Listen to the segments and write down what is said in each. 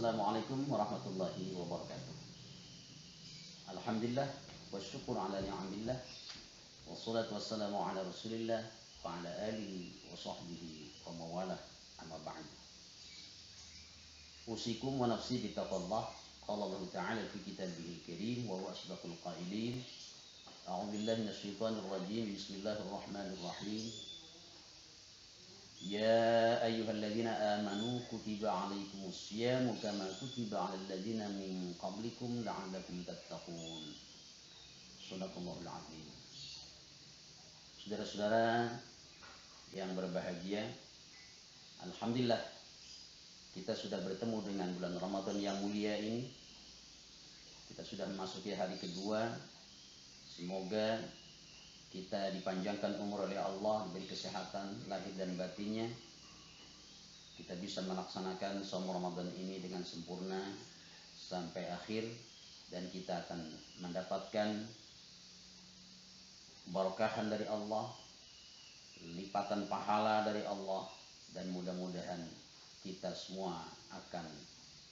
Assalamualaikum warahmatullahi wabarakatuh. Alhamdulillah wa syukur ala ni'amillah. Wassalatu wassalamu ala rasulillah wa ala alihi wa sahbihi wa mawalah, amma ba'd. Usikum wa nafsi bitaqwallah. Qala Allah ta'ala fi kitabihil karim wa huwa asdaqul qailin. A'udzu billahi minasyaitonir rajim. Bismillahirrahmanirrahim. Ya ayyuhalladzina amanu kutiba alaikumus syiyamu kama kutiba alal ladzina min qablikum la'allakum tattaqun. Shadaqallahul azim. Saudara-saudara yang berbahagia, alhamdulillah kita sudah bertemu dengan bulan Ramadan yang mulia ini. Kita sudah memasuki hari kedua. Semoga kita dipanjangkan umur oleh Allah, diberi kesehatan lahir dan batinnya. Kita bisa melaksanakan saum Ramadan ini dengan sempurna sampai akhir, dan kita akan mendapatkan berkahan dari Allah, lipatan pahala dari Allah, dan mudah-mudahan kita semua akan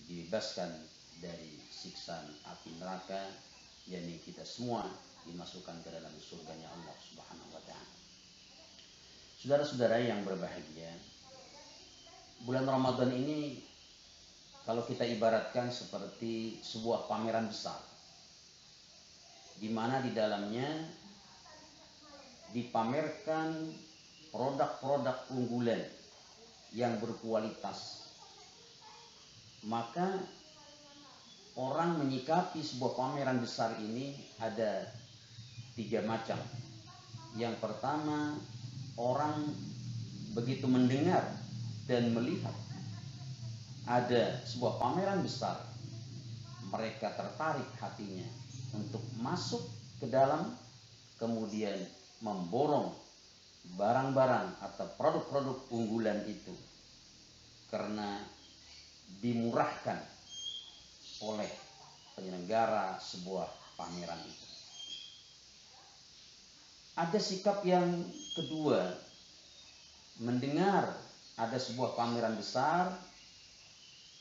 dibebaskan dari siksa api neraka, yakni kita semua dimasukkan ke dalam surganya Allah Subhanahu wa ta'ala. Saudara-saudara yang berbahagia, bulan Ramadan ini kalau kita ibaratkan seperti sebuah pameran besar, di mana di dalamnya dipamerkan produk-produk unggulan yang berkualitas. Maka orang menyikapi sebuah pameran besar ini ada tiga macam. Yang pertama, orang begitu mendengar dan melihat ada sebuah pameran besar, mereka tertarik hatinya untuk masuk ke dalam, kemudian memborong barang-barang atau produk-produk unggulan itu karena dimurahkan oleh penyelenggara sebuah pameran itu. Ada sikap yang kedua, mendengar ada sebuah pameran besar,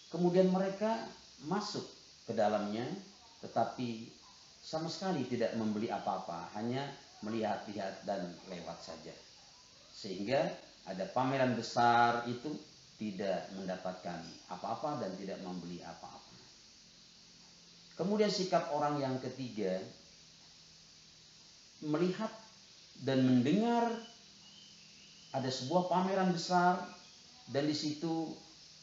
kemudian mereka masuk ke dalamnya, tetapi sama sekali tidak membeli apa-apa, hanya melihat-lihat dan lewat saja. Sehingga ada pameran besar itu tidak mendapatkan apa-apa dan tidak membeli apa-apa. Kemudian sikap orang yang ketiga, melihat dan mendengar ada sebuah pameran besar, dan di situ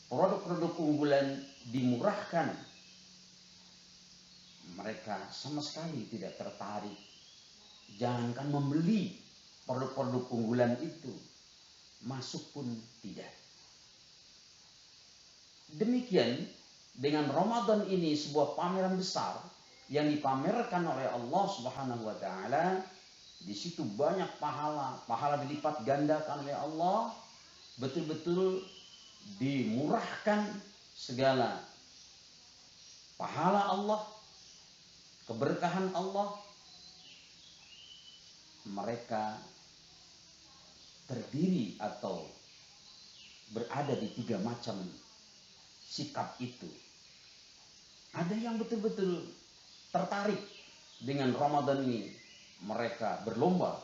produk-produk unggulan dimurahkan. Mereka sama sekali tidak tertarik, jangankan membeli produk-produk unggulan itu, masuk pun tidak. Demikian dengan Ramadan ini, sebuah pameran besar yang dipamerkan oleh Allah Subhanahu wa ta'ala. Di situ banyak pahala dilipat gandakan oleh Allah, betul-betul dimurahkan segala pahala Allah, keberkahan Allah. Mereka terdiri atau berada di tiga macam sikap itu. Ada yang betul-betul tertarik dengan Ramadan ini. Mereka berlomba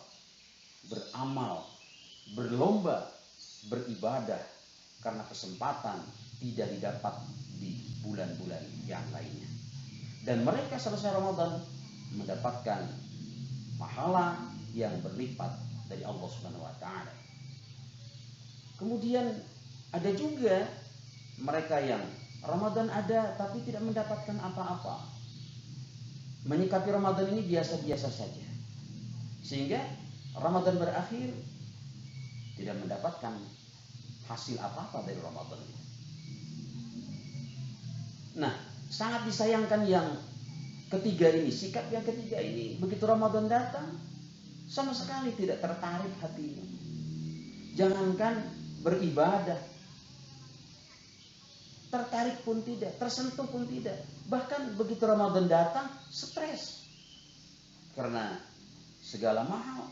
beramal, berlomba beribadah, karena kesempatan tidak didapat di bulan-bulan yang lainnya. Dan mereka selesai Ramadan mendapatkan pahala yang berlipat dari Allah Subhanahu wa ta'ala. Kemudian ada juga mereka yang Ramadan ada tapi tidak mendapatkan apa-apa, menyikapi Ramadan ini biasa-biasa saja, sehingga Ramadan berakhir tidak mendapatkan hasil apa-apa dari Ramadan ini. Nah, sangat disayangkan yang ketiga ini, sikap yang ketiga ini, begitu Ramadan datang sama sekali tidak tertarik hatinya. Jangankan beribadah, tertarik pun tidak, tersentuh pun tidak. Bahkan begitu Ramadan datang, stres. Karena segala mahal,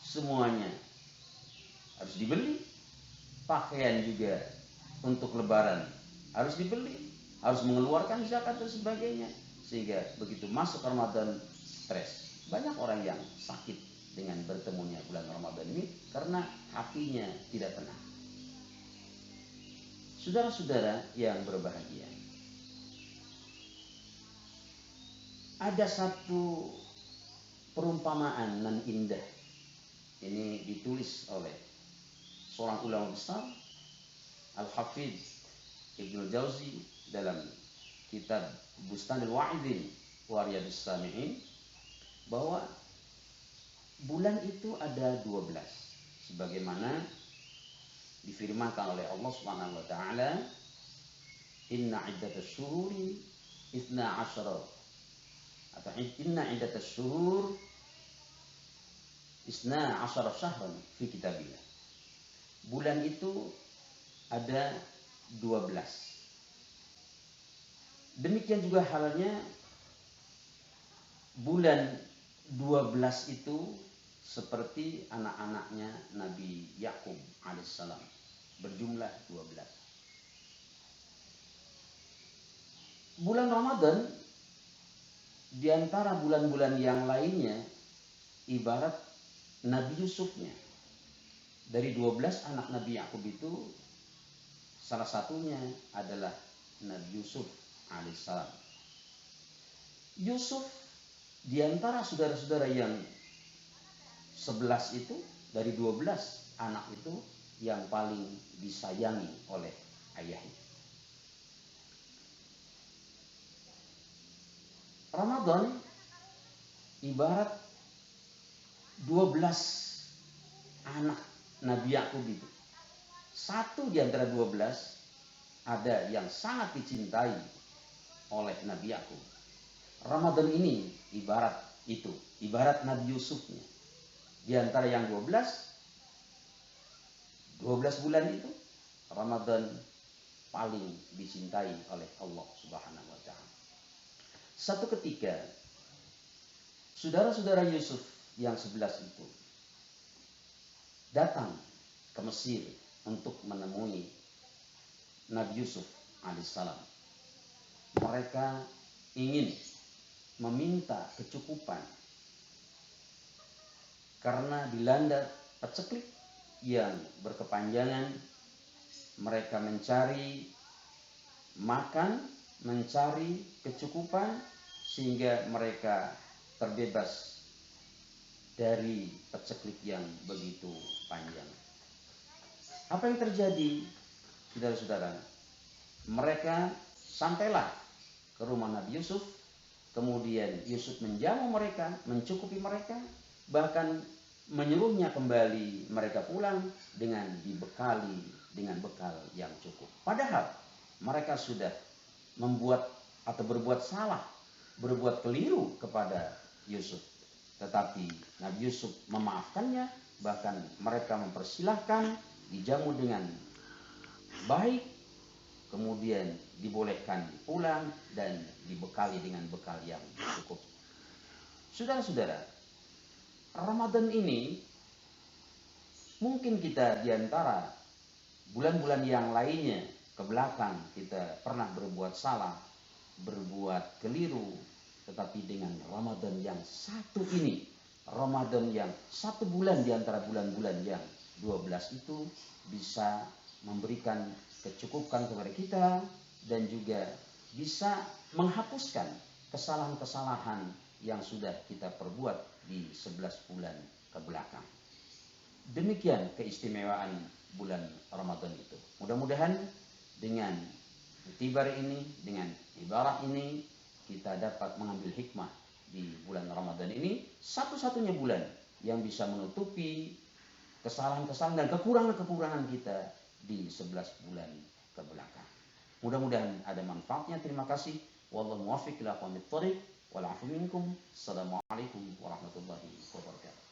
semuanya harus dibeli. Pakaian juga untuk lebaran harus dibeli. harus mengeluarkan zakat dan sebagainya. Sehingga begitu masuk Ramadan, stres. Banyak orang yang sakit dengan bertemunya bulan Ramadan ini karena hatinya tidak tenang. Saudara-saudara yang berbahagia, ada satu perumpamaan nan indah. Ini ditulis oleh seorang ulama besar, Al-Hafidz Ibnu Jauzi, dalam kitab Bustanul Wa'idin wa Riyadhus Shalihin, bahwa bulan itu ada 12 sebagaimana difirmankan oleh Allah Subhanahu wa taala, inna iddatasy syuhuri 12 atau inna iddatasy syuhur 12 syahran fi kitabillah. Bulan itu ada 12. Demikian juga halnya bulan 12 itu seperti anak-anaknya Nabi Yakub alaihissalam, berjumlah 12. Bulan Ramadan di antara bulan-bulan yang lainnya ibarat Nabi Yusufnya. Dari 12 anak Nabi Yakub itu salah satunya adalah Nabi Yusuf alaihissalam. Yusuf di antara saudara-saudara yang 11 itu, dari 12 anak itu yang paling disayangi oleh ayahnya. Ramadan ibarat 12 anak Nabi Yakub itu. Satu di antara 12 ada yang sangat dicintai oleh Nabi Yakub. Ramadan ini ibarat itu, ibarat Nabi Yusufnya. Di antara yang 12 bulan itu, Ramadan paling dicintai oleh Allah Subhanahu wa taala. Satu ketika saudara-saudara Yusuf yang 11 itu datang ke Mesir untuk menemui Nabi Yusuf alaihissalam. Mereka ingin meminta kecukupan karena dilanda paceklik yang berkepanjangan. Mereka mencari makan, mencari kecukupan sehingga mereka terbebas dari paceklik yang begitu panjang. Apa yang terjadi, saudara-saudara? Mereka sampailah ke rumah Nabi Yusuf. Kemudian Yusuf menjamu mereka, mencukupi mereka, bahkan menyuruhnya kembali mereka pulang dengan dibekali dengan bekal yang cukup. Padahal mereka sudah membuat atau berbuat salah, berbuat keliru kepada Yusuf. Tetapi Nabi Yusuf memaafkannya, bahkan mereka mempersilahkan dijamu dengan baik, kemudian dibolehkan pulang dan dibekali dengan bekal yang cukup. Saudara-saudara, Ramadan ini mungkin kita di antara bulan-bulan yang lainnya ke belakang kita pernah berbuat salah, berbuat keliru, tetapi dengan Ramadan yang satu ini, Ramadan yang satu bulan di antara bulan-bulan yang 12 itu bisa memberikan kecukupan kepada kita dan juga bisa menghapuskan kesalahan-kesalahan yang sudah kita perbuat di 11 bulan ke belakang. Demikian keistimewaan bulan Ramadan itu. Mudah-mudahan dengan iktibar ini, dengan ibarat ini, kita dapat mengambil hikmah di bulan Ramadan ini, satu-satunya bulan yang bisa menutupi kesalahan-kesalahan dan kekurangan-kekurangan kita di 11 bulan ke belakang. Mudah-mudahan ada manfaatnya. Terima kasih. Wallahu muwaffiq ila aqwamit thoriq wal 'afu minkum. Assalamualaikum warahmatullahi wabarakatuh.